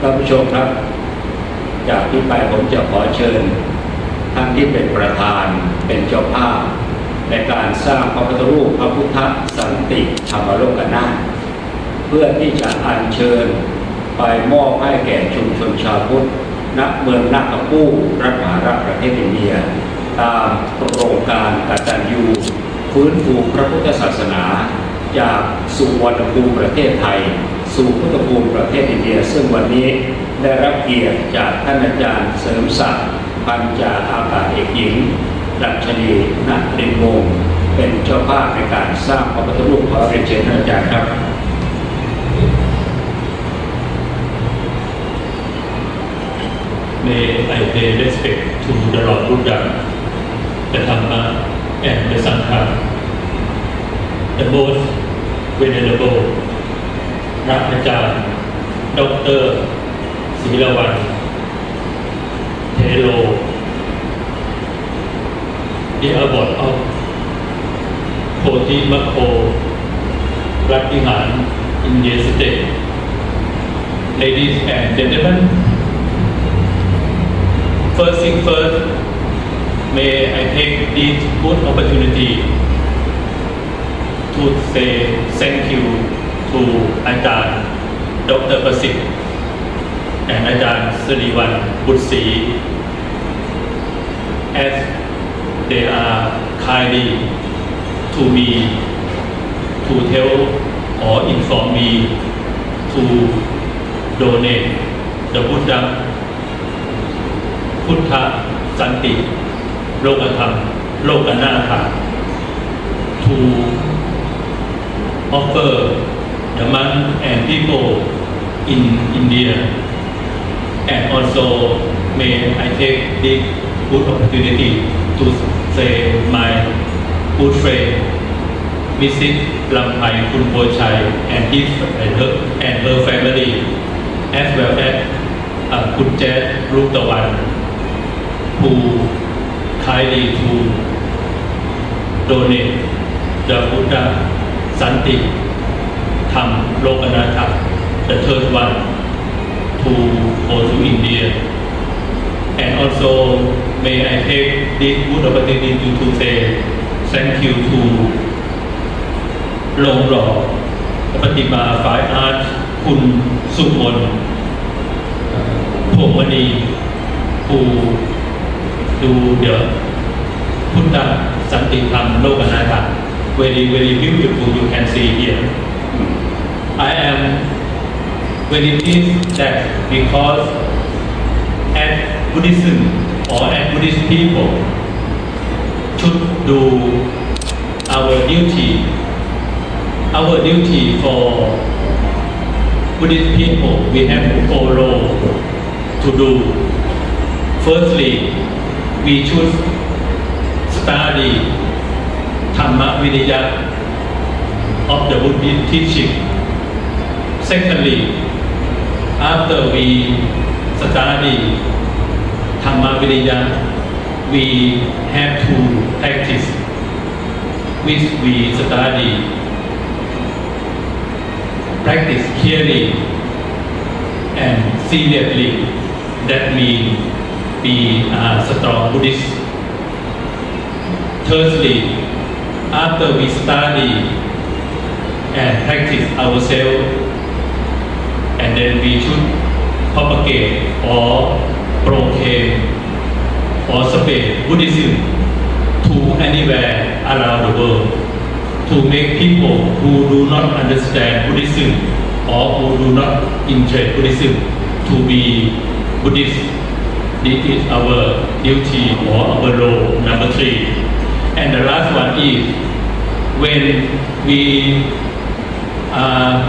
ท่านผู้ชมครับจากนี้ไปผมจะขอเชิญท่านที่เป็นประธานเป็นเจ้าภาพในการสร้างพระพุทธรูปพระพุทธสันติธรรมโลกนาถเพื่อที่จะอัญเชิญไปมอบให้แก่ชุมชนชาวพุทธณเมืองนาคปูรัฐมหาราชประเทศอินเดียตามโครงการกตัญญูฟื้นฟูพระพุทธศาสนาจากสุวรรณภูมิประเทศไทยสู่พุทธภูมิประเทศอินเดียซึ่งวันนี้ได้รับเกียรติจากท่านอาจารย์เสริมศักดิ์พันจ่าอากาศเอกหญิงดัชนีณรินวงศ์เป็นเจ้าภาพในการสร้างพระพุทธรูปขอเรียนเชิญท่านอาจารย์ครับ May I pay respect to the Lord Buddha, the Dhamma, and the Sangha. The most venerable พระอาจารย์ดร.ศิลวัลย์เทโล The Abbot of โพธิมคโครัฐวิหาร India State. Ladies and gentlemen, first thing first, may I take this good opportunity to say thank you to Ajahn Dr. Prasit and Ajahn Siriwan Butsi as they are kindly to me to tell or inform me to donate the Buddhaพุทธสันติโลกธรรมโลกนาถ to offer the man and people in India and also may I take this good opportunity to say my good friend Mrs. Lampai Kunpochai and his and her family as well as คุณแจ๊ดรูปตะวันwho kindly to donate the Buddha Santi Tham Lokanatha, the third one, to go to India. And also may I take this good opportunity to say thank you to Long Law, Patima Fine Art, Kun Sumon, Pomani, who do the Buddha Santi Tham Lokanatha. Very, very beautiful, you can see here. I am very pleased that because as Buddhism or as Buddhist people should do our duty for Buddhist people, we have to follow to do. Firstly, we should study Dhamma Vinaya of the Buddhist teaching. Secondly, after we study Dhamma Vinaya, we have to practice which we study. Practice clearly and seriously. That means be a strong Buddhist. Thirdly, after we study and practice ourselves, and then we should propagate or proclaim or spread Buddhism to anywhere around the world to make people who do not understand Buddhism or who do not interest Buddhism to be Buddhist. This is our duty or our role number 3. And the last one is when we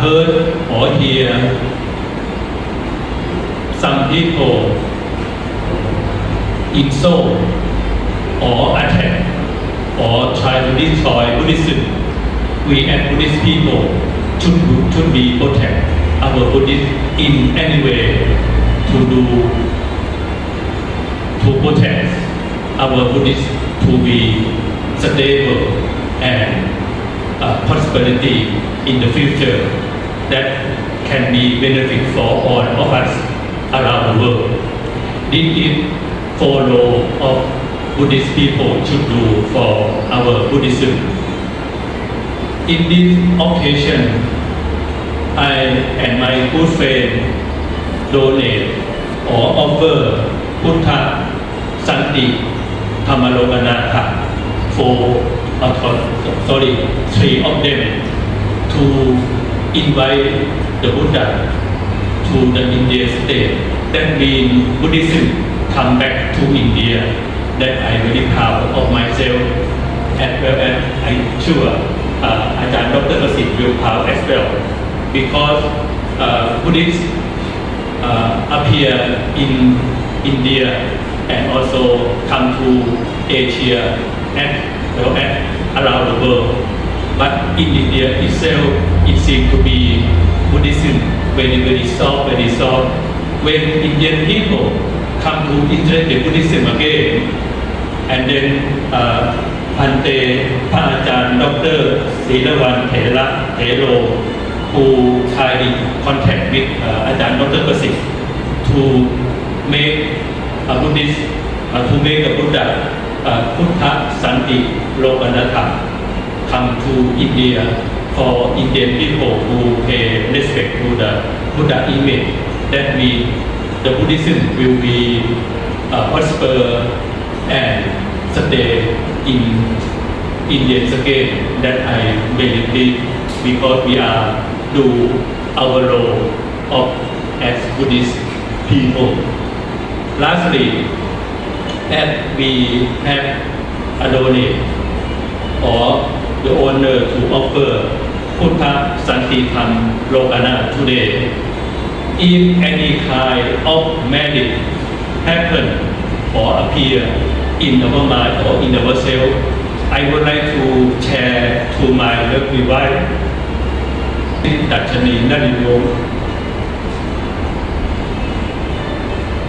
heard or hear some people insult or attack or try to destroy Buddhism, we as Buddhist people should be protect our Buddhist in any way to protect our Buddhist to be stable and prosperity in the future that can be benefit for all of us around the world. This is four laws of Buddhist people should do for our Buddhism. In this occasion, I and my good friend donate or offer Buddha Santi Thamalokanatha three of them to invite the Buddha to the Indian state. That means Buddhism come back to India. That I very proud of myself, as well as I'm sure Ajahn Dr. Prasit will proud as well, because Buddhists appear in India and also come to Asia and well as around the world. But in India itself, it seems to be Buddhism very soft, very soft. When Indian people come to interest in Buddhism again, and then Bhante Pa'ajahn Dr. Silavan Thero, who tried in contact with Ajahn Dr. Prasit to make a Buddhist, to make a Buddha, Buddha Santi Lokanatha, come to India for Indian people who pay respect to the Buddha image. That means the Buddhism will be prosper and stay in Indian again. That I believe, because we are do our role of as Buddhist people. Lastly, as we have a donate or the honor to offer Buddha Santi Tham Lokana today, if any kind of merit happen or appear in our mind or in ourselves, I would like to share to my lovely wife, Dachani Narino,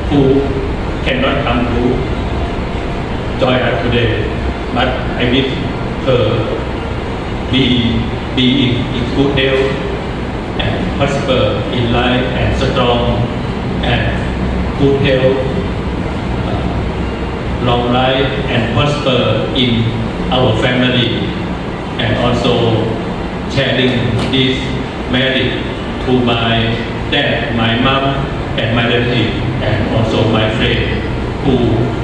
who cannot come to join us today, but I wish her be in good health and prosper in life and strong and good health, long life and prosper in our family, and also sharing this merit to my dad, my mom, and my relative, and also my friend who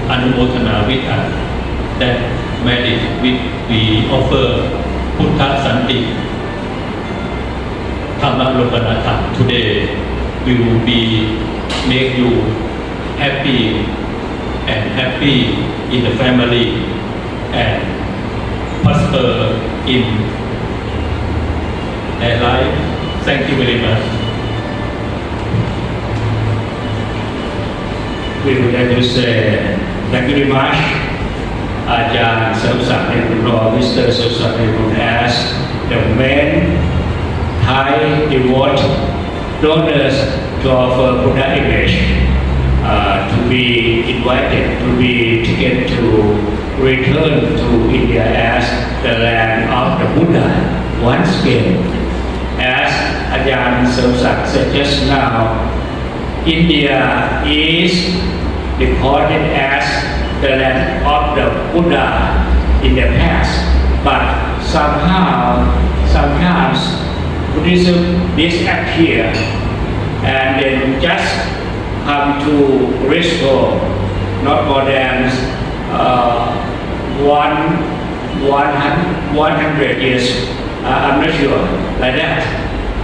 anumotana with us. That merit which we offer Buddha Santi Thamalokanatha today will be make you happy and happy in the family and prosper in their life. Thank you very much. We would like to say thank you very much. Ajahn Samsaknipuro, Mr. Samsaknipuro as the main Thai devote donors to offer Buddha image to be invited to get to return to India as the land of the Buddha once again. As Ajahn Samsak said just now, India is recorded as the land of the Buddha in the past, but sometimes Buddhism disappear and then just come to restore not more than 100 years. I'm not sure like that.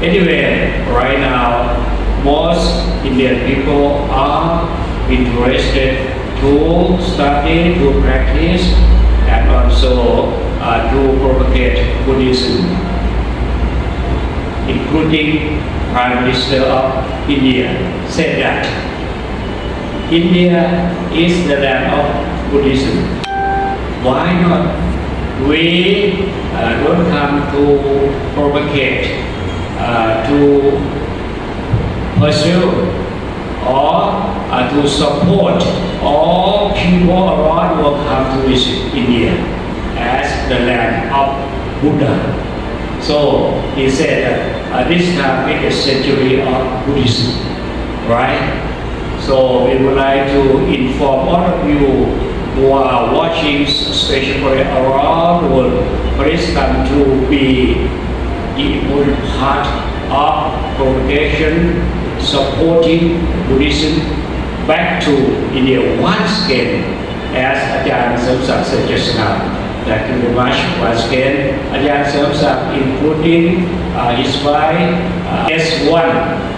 Anyway, right now most Indian people are interested to study, to practice, and also to propagate Buddhism, including Prime Minister of India said that India is the land of Buddhism. Why not we don't come to propagate, to pursue or to support all people around the world come to visit India as the land of Buddha. So he said that this time is the century of Buddhism, right? So we would like to inform all of you who are watching, especially around the world, please come to be the important part of propagation, supporting Buddhism back to India once again, as Ajahn Samsak said just now. Thank you very much once again. Ajahn Samsak, including his wife, S1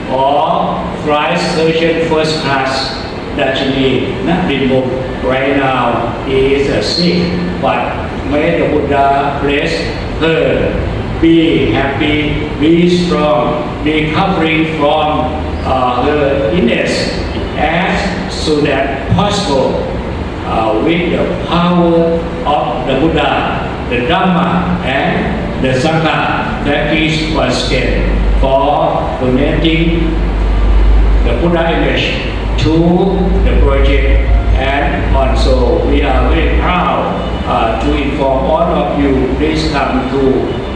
or flight surgeon first class, Dachini Nabimuk. Right now he is sick, but may the Buddha bless her. Be happy, be strong, be recovering from her illness as soon as possible with the power of the Buddha, the Dhamma, and the Sangha. That is once again for donating the Buddha image to the project, and also we are very proud to inform all of you, please come to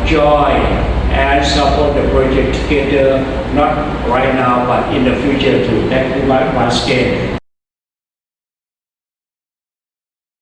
join and support the project together, not right now but in the future too. Thank you once again.